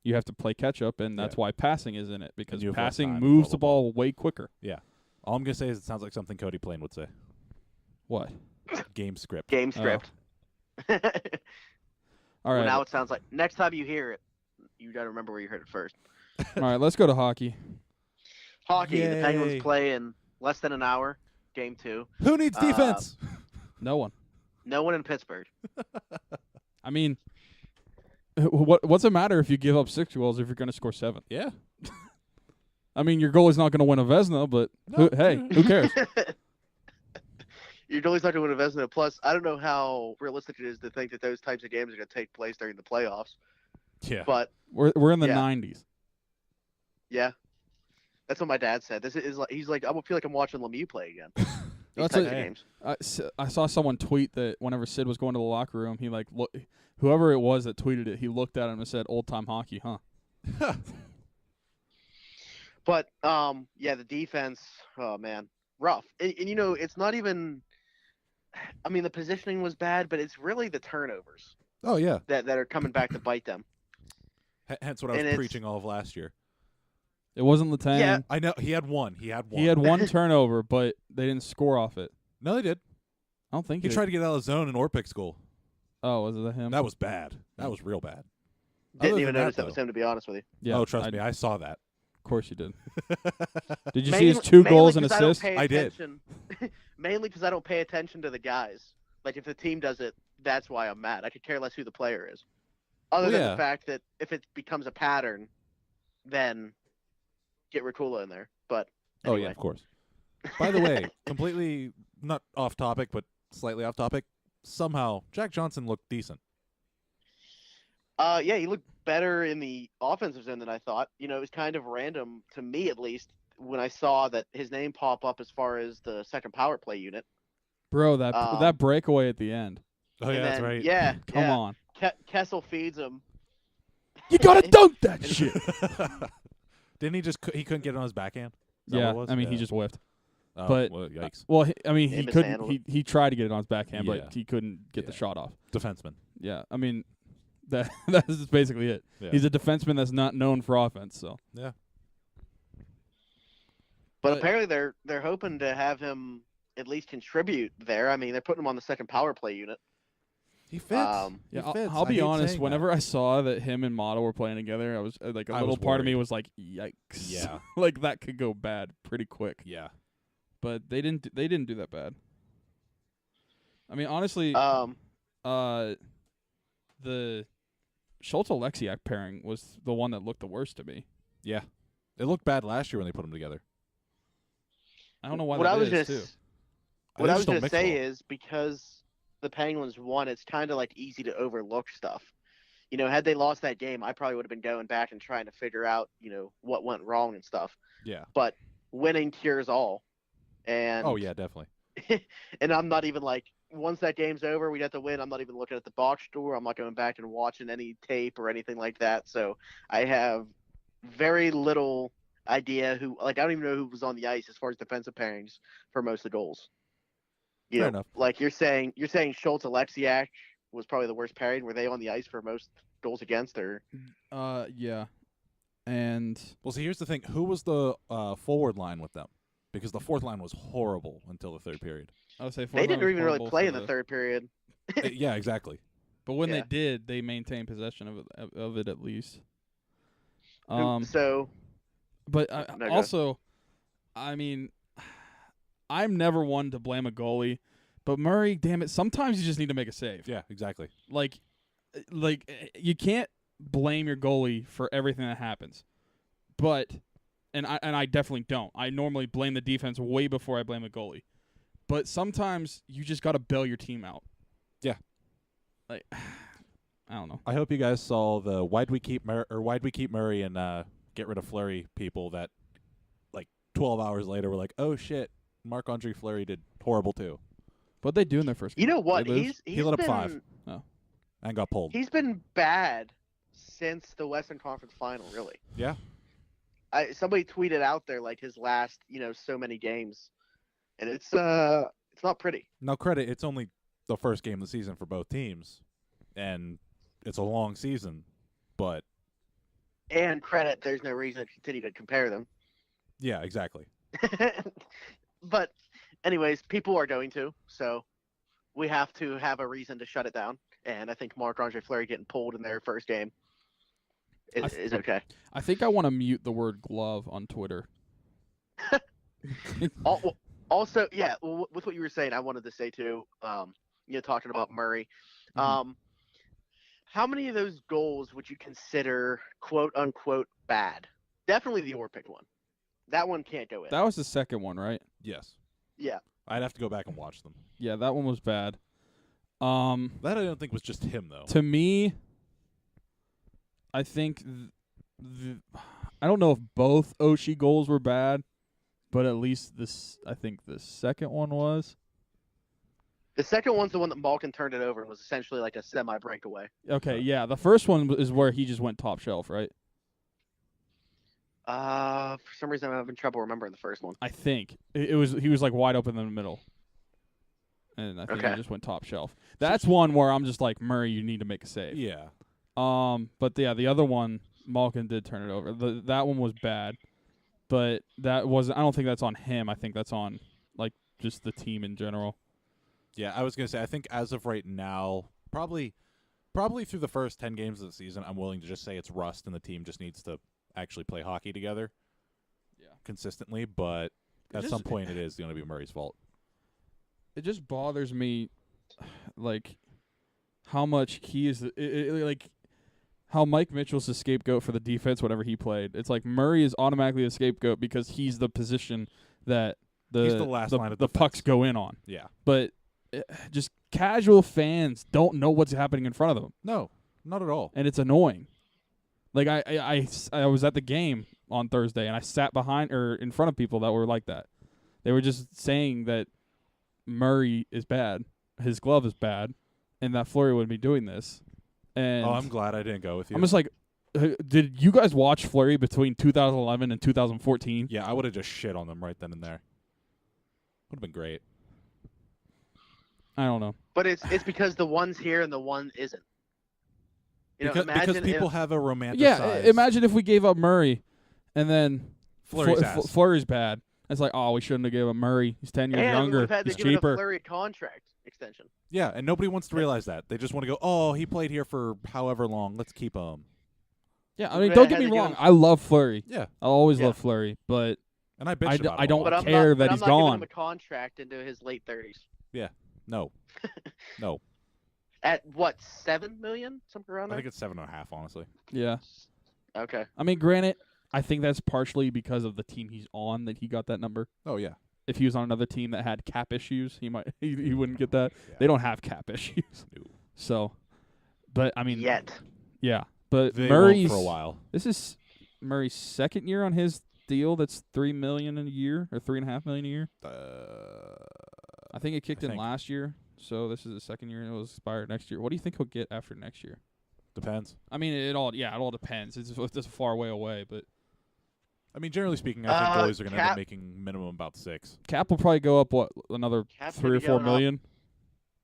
you have to play catch up, and that's why passing is in it because you have less passing time, moves blah, the blah, blah. ball way quicker. All I'm gonna say is it sounds like something Cody Payne would say. What? Game script. game script. All right. Well, now it sounds like next time you hear it, you got to remember where you heard it first. All right, let's go to hockey. Hockey. The Yay. Penguins play in less than an hour. Game 2. Who needs defense? No one. No one in Pittsburgh. I mean, what's it matter if you give up 6 goals if you're going to score 7? Yeah. I mean, your goalie's not going to win a Vezina, but who cares? You're always not going to win a Vezina. Plus, I don't know how realistic it is to think that those types of games are going to take place during the playoffs. Yeah. But We're in the Yeah. 90s. yeah, that's what my dad said. This is like he's like I feel like I'm watching Lemieux play again. These That's types it. of games. I saw someone tweet that whenever Sid was going to the locker room, he whoever it was that tweeted it, he looked at him and said, "Old time hockey, huh?" But yeah, the defense. Oh man, rough. And it's not even. I mean, the positioning was bad, but it's really the turnovers Oh yeah. that are coming back to bite them. Hence what I And was it's- preaching all of last year. It wasn't Letang. Yeah. I know he had one. He had one turnover, but they didn't score off it. No, they did. I don't think He did. tried to get out of the zone in Orpik's goal. Oh, was it him? That was bad. That was real bad. Didn't Other even than notice that though- was him, to be honest with you. Yeah. Oh, trust me, I saw that. Of course you did. Did you see his 2 goals and assists? I did. Mainly because I don't pay attention to the guys. Like, if the team does it, that's why I'm mad. I could care less who the player is. Other Well, than yeah. the fact that if it becomes a pattern, then get Ricula in there. But Oh anyway. yeah, of course. By the way, completely not off topic, but slightly off topic. Somehow Jack Johnson looked decent. Yeah, he looked better in the offensive zone than I thought. It was kind of random to me, at least, when I saw that his name pop up as far as the second power play unit. Bro, that Um, breakaway at the end. Oh And yeah, that's then- right. Yeah, Come yeah. on. Kessel feeds him. You got to dunk that shit. Didn't he just he couldn't get it on his backhand? Is that Yeah, what it was? I mean, he Yeah. just whiffed. Oh, but- well, yikes. Well, he He couldn't. mishandled He tried to get it on his backhand, Yeah. but he couldn't get the Yeah. shot off. Defenseman. Yeah, I mean, that's basically it. Yeah. He's a defenseman that's not known for offense. So Yeah. But But- apparently they're hoping to have him at least contribute there. I mean, they're putting him on the second power play unit. He fits. Um, He yeah, fits. I'll I be hate honest. saying Whenever I saw that him and Motto were playing together, I was like, a I little was part of me worried. was like, "Yikes!" Yeah. like that could go bad pretty quick. that. Yeah. But they didn't. They didn't do that bad. I mean, honestly, the Schultz Alexiak pairing was the one that looked the worst to me. Yeah. It looked bad last year when they put them together. I don't know why what that I was is, just too. what I just was don't gonna mix say well. is because the Penguins won, it's kind of like easy to overlook stuff. Had they lost that game, I probably would have been going back and trying to figure out, what went wrong and stuff. Yeah. But winning cures all. And Oh yeah, definitely. and I'm not even like once that game's over, we'd have to win. I'm not even looking at the box score. I'm not going back and watching any tape or anything like that. So I have very little idea who I don't even know who was on the ice as far as defensive pairings for most of the goals. Fair enough. Like you're saying Schultz Alexiak was probably the worst pairing. Were they on the ice for most goals against or Yeah, and Well, see, here's the thing. Who was the forward line with them? Because the fourth line was horrible until the third period. I would say they didn't even really horrible play for in the third period. Yeah, exactly. But when they Yeah. did, they maintained possession of it at least. So But No, go ahead. also, I mean, I'm never one to blame a goalie, but Murray, damn it, sometimes you just need to make a save. Yeah, exactly. Like you can't blame your goalie for everything that happens. But and I definitely don't. I normally blame the defense way before I blame the goalie. But sometimes you just got to bail your team out. Yeah. Like I don't know. I hope you guys saw the why'd we keep Murray and get rid of Fleury people that like 12 hours later were like, oh shit, Marc-Andre Fleury did horrible too. What they do in their first game? you know what? They lose? He's He let up been, 5. And got pulled. He's been bad since the Western Conference Final, really. Yeah. Somebody tweeted out there like his last, so many games, and it's not pretty. Now credit, it's only the first game of the season for both teams, and it's a long season, but And credit, there's no reason to continue to compare them. yeah, exactly. But anyways, people are going to, so we have to have a reason to shut it down. And I think Marc-Andre Fleury getting pulled in their first game is okay. I think I want to mute the word glove on Twitter. Also, yeah, with what you were saying, I wanted to say too, talking about Murray, how many of those goals would you consider quote unquote bad? Definitely the Orpik one. That one can't go in. That was the second one, right? Yes. Yeah. I'd have to go back and watch them. Yeah, that one was bad. That I don't think was just him though. To me, I think I don't know if both Oshie goals were bad, but at least I think the second one was. The second one's the one that Malkin turned it over and was essentially like a semi-breakaway. Okay, yeah. The first one is where he just went top shelf, right? For some reason I'm having trouble remembering the first one. I think it was. He was like wide open in the middle, and I think he Okay. just went top shelf. That's one where I'm just like, Murray, you need to make a save. Yeah. But yeah, the other one, Malkin did turn it over. That one was bad, but that wasn't. I don't think that's on him. I think that's on like just the team in general. Yeah, I was gonna say I think as of right now, probably through the first 10 games of the season, I'm willing to just say it's rust and the team just needs to actually play hockey together. Yeah. Consistently, but at some point it is going to be Murray's fault. It just bothers me, like how much he is like how Mike Mitchell's the scapegoat for the defense whenever he played. It's like Murray is automatically a scapegoat because he's the position that He's the last line of the defense. pucks go in on. Yeah. But just casual fans don't know what's happening in front of them, No, not at all. and it's annoying. Like I was at the game on Thursday, and I sat behind or in front of people that were like that. They were just saying that Murray is bad, his glove is bad, and that Fleury would be doing this. And I'm glad I didn't go with you. I'm just like, did you guys watch Fleury between 2011 and 2014? yeah, I would have just shit on them right then and there. Would have been great. I don't know. But it's because the one's here and the one isn't. Because imagine people if, have a romanticized. Yeah, imagine if we gave up Murray, and then Fleury's ass. Fleury's bad. It's like, oh, we shouldn't have given him Murray. He's 10 years and we younger. would have had to He's give it a cheaper. Fleury contract extension. Yeah, and nobody wants to realize that. They just want to go, oh, he played here for however long. Let's keep him. Yeah, I We mean, would don't have get had me to give wrong. him- I love Fleury. Yeah, I'll always Yeah. love Fleury, but and I bitched about I him don't a But lot. I'm care not, that but he's I'm not giving gone. him a contract into his late 30s. No. No. At what, $7 million, something around I there? think it's 7.5, honestly. yeah. Okay. I mean, granted, I think that's partially because of the team he's on that he got that number. Oh, yeah. If he was on another team that had cap issues, he wouldn't get that. Yeah. They don't have cap issues. No. So, but I mean, Yet. yeah. But They Murray's won't for a while. This is Murray's second year on his deal. That's $3 million a year or $3.5 million a year. I think it kicked I in think. last year, so this is the second year, and it will expire next year. What do you think he'll get after next year? Depends. I mean, it all depends. It's a far way away, but I mean, generally speaking, I think goalies are going to end Cap- up making minimum about 6. cap will probably go up another Cap's 3 gonna or be 4 going up. million.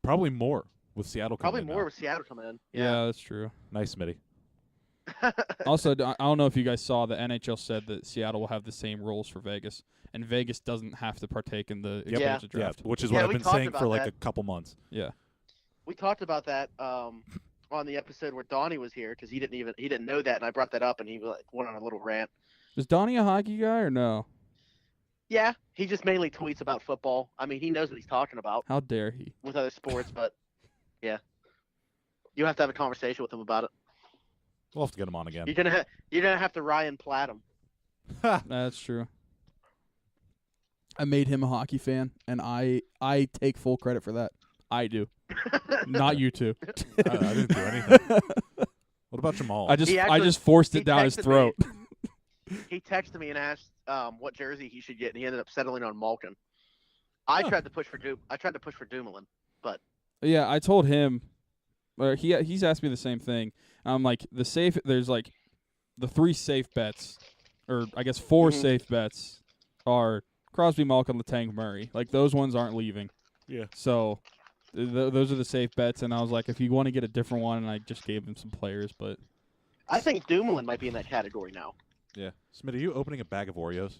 Probably more with Seattle coming Probably in more now. with Seattle coming in. Yeah, that's true. Nice, Smitty. Also, I don't know if you guys saw the NHL said that Seattle will have the same rules for Vegas, and Vegas doesn't have to partake in the expansion Yeah, draft. which is Yeah, what I've we been talked saying for about like that. a couple months. Yeah. We talked about that on the episode where Donnie was here because he didn't know that, and I brought that up, and he went on a little rant. Is Donnie a hockey guy or no? Yeah, he just mainly tweets about football. I mean, he knows what he's talking about How dare he? with other sports, but yeah, you have to have a conversation with him about it. We'll have to get him on again. You're gonna have to Ryan Platt him. That's true. I made him a hockey fan, and I take full credit for that. I do, not you two. I didn't do anything. What about Jamal? I just forced he it down his texted throat. He texted me and asked what jersey he should get, and he ended up settling on Malkin. I tried to push for Dumoulin, but Yeah, I told him. He's asked me the same thing. I'm like, there's like the 3 safe bets, or I guess 4 Mhm. safe bets are Crosby, Malkin, Letang, Murray. Like those ones aren't leaving. Yeah. So those are the safe bets, and I was like, if you want to get a different one, and I just gave him some players, but I think Dumoulin might be in that category now. Yeah. Smith, are you opening a bag of Oreos?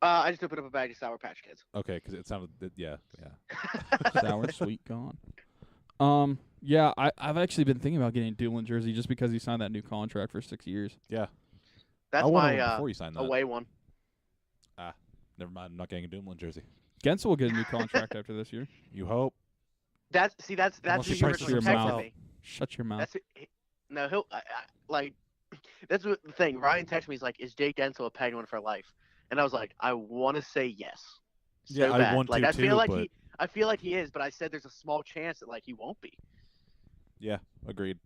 I just opened up a bag of Sour Patch Kids. Okay, because it sounded. Yeah. sour sweet gone. Yeah, I've actually been thinking about getting a Doolin jersey just because he signed that new contract for 6 years. Yeah. That's I wanted my one before you signed that. away one. Never mind. I'm not getting a Dumoulin jersey. Gensel will get a new contract after this year. You hope. That's Unless who you he punch originally your texted mouth. me. Shut your mouth. That's no, he'll like. That's what the thing. Ryan texted me. He's like, "Is Jake Gensel a Penguin for life?" And I was like, "I want to say yes." So Yeah, I bad. want like, to I feel too, like but- I feel like he is, but I said there's a small chance that like he won't be. Yeah. Agreed.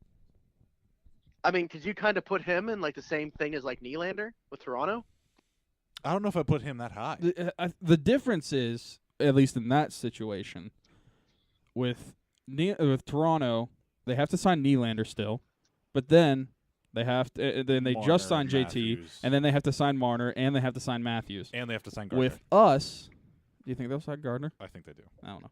I mean, could you kind of put him in like the same thing as like Nylander with Toronto? I don't know if I put him that high. The difference is, at least in that situation, with Toronto, they have to sign Nylander still, but then they have to. Then they Marner, just signed JT, Matthews. and then they have to sign Marner, and they have to sign Matthews. And they have to sign Gardner. With us, do you think they'll sign Gardner? I think they do. I don't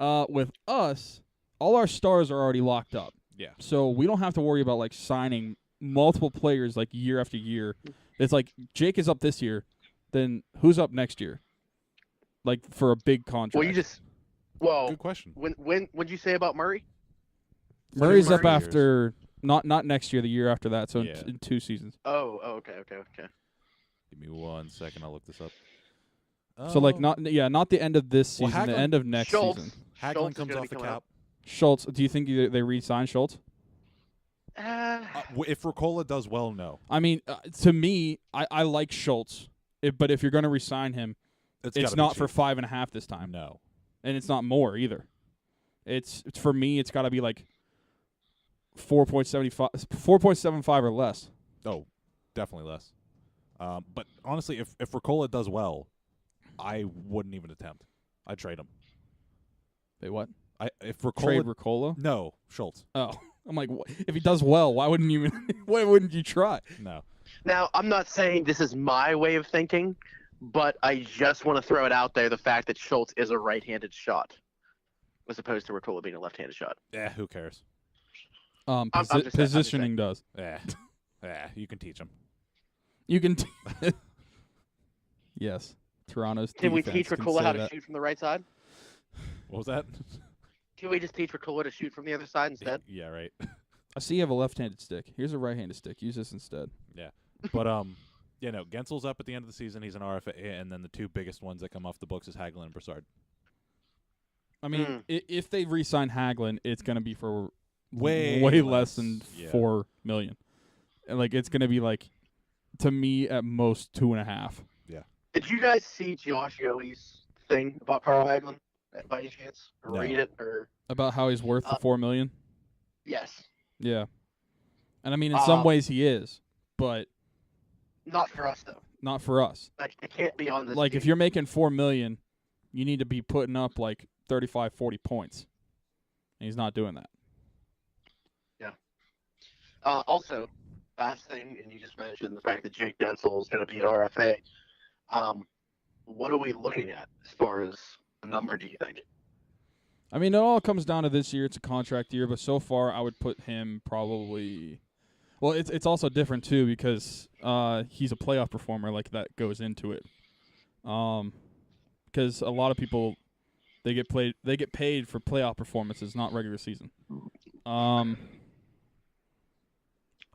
know. With us, all our stars are already locked up. Yeah. So we don't have to worry about like signing multiple players like year after year. It's like Jake is up this year, then who's up next year? Like for a big contract. Well, you just Good question. when would you say about Murray? Murray's up Murray. after not next year, the year after that. So Yeah. in 2 seasons. Oh, okay. Give me 1 second. I'll look this up. So like not the end of this Well, season, the Hagelin- end of next Schultz. season. Hagelin Schultz is comes gonna off be the coming cap. up. Schultz, do you think they re-sign Schultz? If Ricola does well, no. I mean, to me, I like Schultz, but if you're going to re-sign him, It's it's gotta be not for cheap. 5.5 this time. No. And it's not more either. It's for me. It's got to be like 4.75 or less. Oh, definitely less. But honestly, if Ricola does well, I wouldn't even attempt. I'd trade him. Wait, what? If Ricola Trade Ricola? no Schultz Oh, I'm like, if he does well, why wouldn't you? Why wouldn't you try? no. Now, I'm not saying this is my way of thinking, but I just want to throw it out there: the fact that Schultz is a right-handed shot, as opposed to Ricola being a left-handed shot. Who cares? I'm just saying- I'm just Positioning does. You can teach him. You can. Yes, Toronto's. Can we defense teach can Ricola say how to that. shoot from the right side? What was that? Can we just teach Ricola to shoot from the other side instead? Yeah, right. I see you have a left-handed stick. Here's a right-handed stick. Use this instead. But Gensel's up at the end of the season. He's an RFA, and then the 2 biggest ones that come off the books is Hagelin and Brassard. I mean, if they re-sign Hagelin, it's going to be for Way less less, than yeah. $4 million. And like it's going to be like, to me, at most 2.5. Did you guys see Josh Yohe's thing about Carl Hagelin by any chance? Or No. read it? Or About how he's worth the $4 million. yes, Yeah, and I mean, in some ways he is, but not for us though. not for us. Like it can't be on this. Like team. if you're making $4 million, you need to be putting up like 35, 40 points, and he's not doing that. Also, last thing, and you just mentioned the fact that Jake Gensel is going to be an RFA. What are we looking at as far as a number? Do you think? I mean, it all comes down to this year. It's a contract year, but so far I would put him probably. Well, it's also different too because he's a playoff performer. Like that goes into it. Because a lot of people they get paid for playoff performances, not regular season.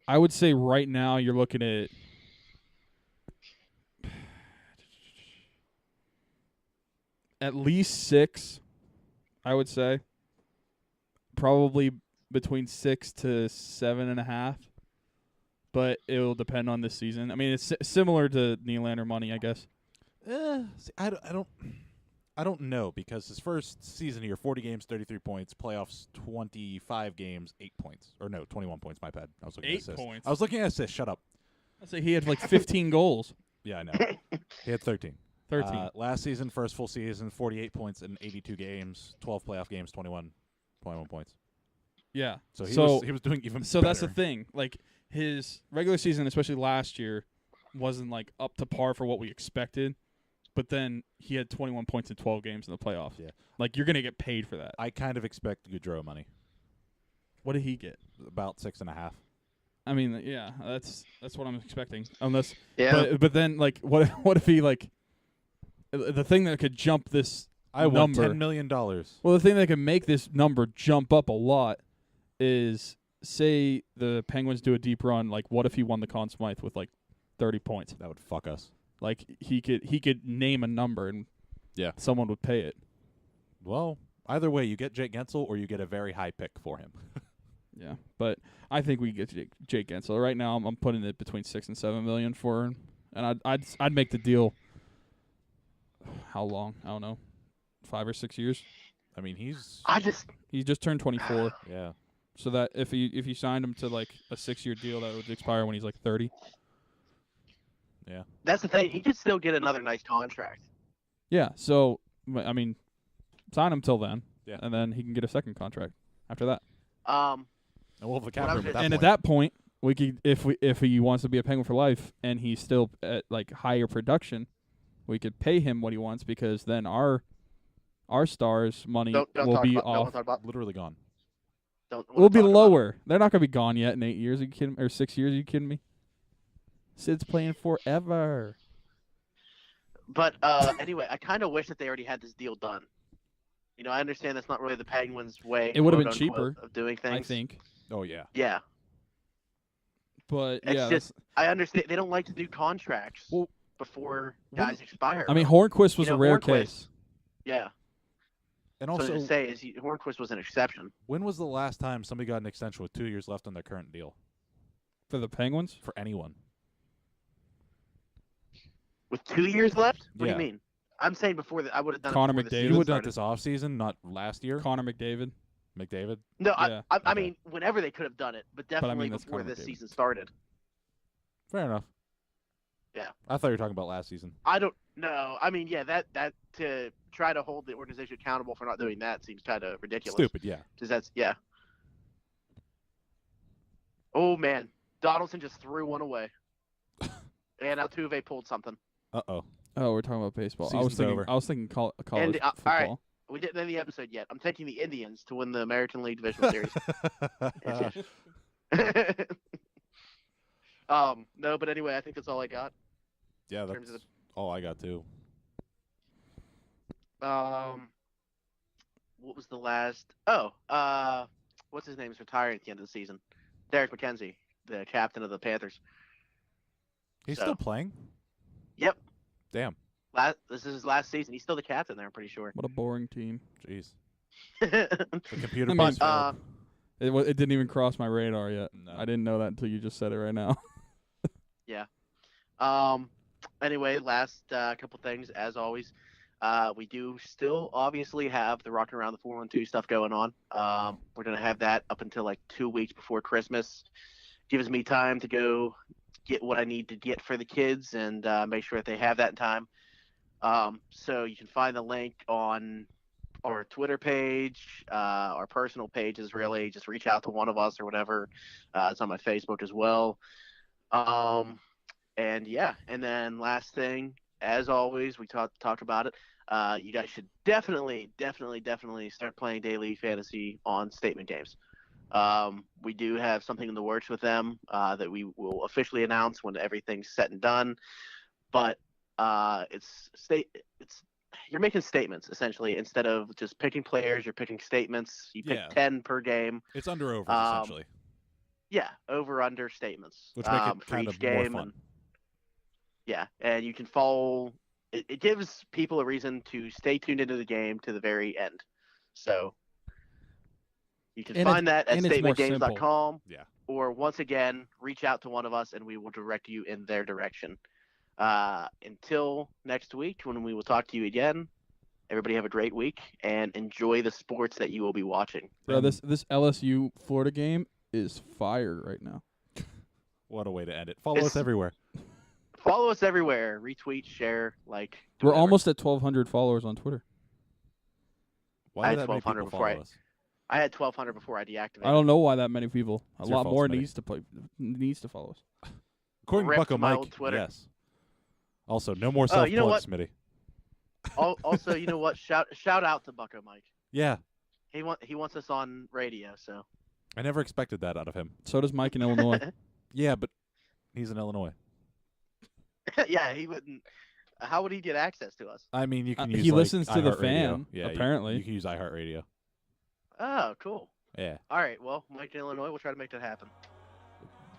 I would say right now you're looking at at least 6. I would say probably between 6 to 7.5. But it will depend on this season. I mean, it's similar to Nylander money, I guess. See, I don't know, because his first season here, 40 games, 33 points, playoffs, 25 games, 8 points. Or no, 21 points, my bad. I was looking 8 at assists. points. I was looking at assists, shut up. I'd say he had like 15 goals. Yeah, I know. He had 13. 13. Last season, first full season, 48 points in 82 games, 12 playoff games, 21 points. Yeah. So he was doing even So better. that's the thing. Like, his regular season, especially last year, wasn't like up to par for what we expected. But then he had 21 points in 12 games in the playoffs. Yeah. Like, you're going to get paid for that. I kind of expect Gaudreau money. What did he get? About 6.5. I mean, yeah, that's what I'm expecting. Unless, Yeah. but then like, what if he like, the thing that could jump this I won number? $10 million. Well, the thing that can make this number jump up a lot is, say the Penguins do a deep run. Like, what if he won the Conn Smythe with like 30 points? That would fuck us. Like, he could name a number and Yeah. someone would pay it. Well, either way, you get Jake Gensel or you get a very high pick for him. Yeah, but I think we get Jake Gensel. Right now, I'm putting it between 6 and 7 million for him, and I'd make the deal. How long? I don't know, 5 or 6 years. I mean, he's He just turned 24, yeah. so that if you signed him to like a 6-year deal, that would expire when he's like 30. Yeah. That's the thing. He could still get another nice contract. Yeah, so I mean, sign him till then, Yeah. and then he can get a second contract after that. And we'll have a cap What I room was at that And point. at that point, we could if he wants to be a Penguin for life and he's still at like higher production, we could pay him what he wants, because then our stars' money Don't will talk be about, off. Don't talk about. Literally gone. Will be lower. They're not gonna be gone yet in 8 years. Are you kidding? Or 6 years? Are you kidding me? Sid's playing forever. But anyway, I kind of wish that they already had this deal done. You know, I understand that's not really the Penguins' way. It would have been quote, unquote, cheaper, of doing things. I think. Oh yeah. Yeah, But It's yeah, just- I understand they don't like to do contracts Well, before guys expire. I mean, Hornquist was You a know, rare Hornquist- case. Yeah. And So also, to say is Hornquist was an exception. when was the last time somebody got an extension with 2 years left on their current deal For the Penguins? for anyone? With 2 years left? What Yeah. do you mean? I'm saying before that I would have done Connor it before the McDavid. You season would have done it started. this offseason, not last year. Connor McDavid. McDavid. No, Yeah. I Okay. mean whenever they could have done it, but I definitely mean, that's before Connor this McDavid. season started. Fair enough. Yeah. I thought you were talking about last season. I don't know. I mean, yeah, that to try to hold the organization accountable for not doing that seems kind of ridiculous. Stupid, yeah. Because that's yeah. Oh man, Donaldson just threw one away, and Altuve pulled something. Uh-oh. Oh, we're talking about baseball. Season's over. I was thinking college And, all football. right. We didn't end the episode yet. I'm taking the Indians to win the American League Divisional Series. No, but anyway, I think that's all I got. Yeah, in that's terms of all I got too. what was the last? Oh, what's his name is retiring at the end of the season. Derek McKenzie, the captain of the Panthers. He's So- still playing? Yep. Damn. This is his last season. He's still the captain there, I'm pretty sure. What a boring team. Jeez. The computer I mean, box failed. It didn't even cross my radar yet. No. I didn't know that until you just said it right now. Anyway, last couple things as always. We do still obviously have the Rocking Around the 412 stuff going on. We're gonna have that up until like 2 weeks before Christmas. Gives me time to go get what I need to get for the kids and make sure that they have that in time. So you can find the link on our Twitter page, our personal pages. Really, just reach out to one of us or whatever. It's on my Facebook as well. And yeah, and then last thing, as always, we talked about it. You guys should definitely start playing daily fantasy on Statement Games. We do have something in the works with them that we will officially announce when everything's set and done. But you're making statements essentially instead of just picking players. You're picking statements. You pick Yeah. 10 per game. It's under overs, Um, essentially. Yeah, over/under statements. Which make it for kind each of more game. fun. And, yeah, and you can follow. It gives people a reason to stay tuned into the game to the very end. So you can And find that at and it's more statementgames.com. Yeah. Or once again, reach out to one of us and we will direct you in their direction. Until next week, when we will talk to you again, everybody have a great week and enjoy the sports that you will be watching. Bro, this LSU Florida game is fire right now. What a way to end it. Follow It's- us everywhere. Follow us everywhere. Retweet, share, like. do We're whatever. almost at 1,200 followers on Twitter. Why I do had that many 1,200 people before follow us? I had 1,200 before I deactivated. I don't know why that many people. A It's your lot fault, more Smitty. needs to follow us. According to Rip Bucko to my Mike, old Twitter. yes. Also, no more Oh, you know self-plugs, Smitty. Also, you know what? Shout out to Bucko Mike. Yeah, He wants us on radio, so. I never expected that out of him. So does Mike in Illinois. Yeah, but he's in Illinois. Yeah, he wouldn't. How would he get access to us? I mean, you can use he like, listens to the iHeartRadio. fan, Yeah, apparently. You can use iHeartRadio. Oh, cool. Yeah. All right, well, Mike in Illinois, we'll try to make that happen.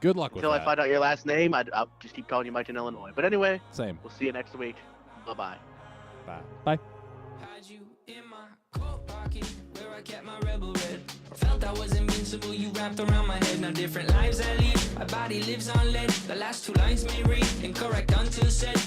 Good luck with Until I that. find out your last name, I'll just keep calling you Mike in Illinois. But anyway, Same. we'll see you next week. Bye-bye. Bye. Had you in my coat pocket where I kept my rebel red. Felt I was invincible, you wrapped around my head. Now different lives I lead, my body lives on lead. The last two lines may read incorrect until said.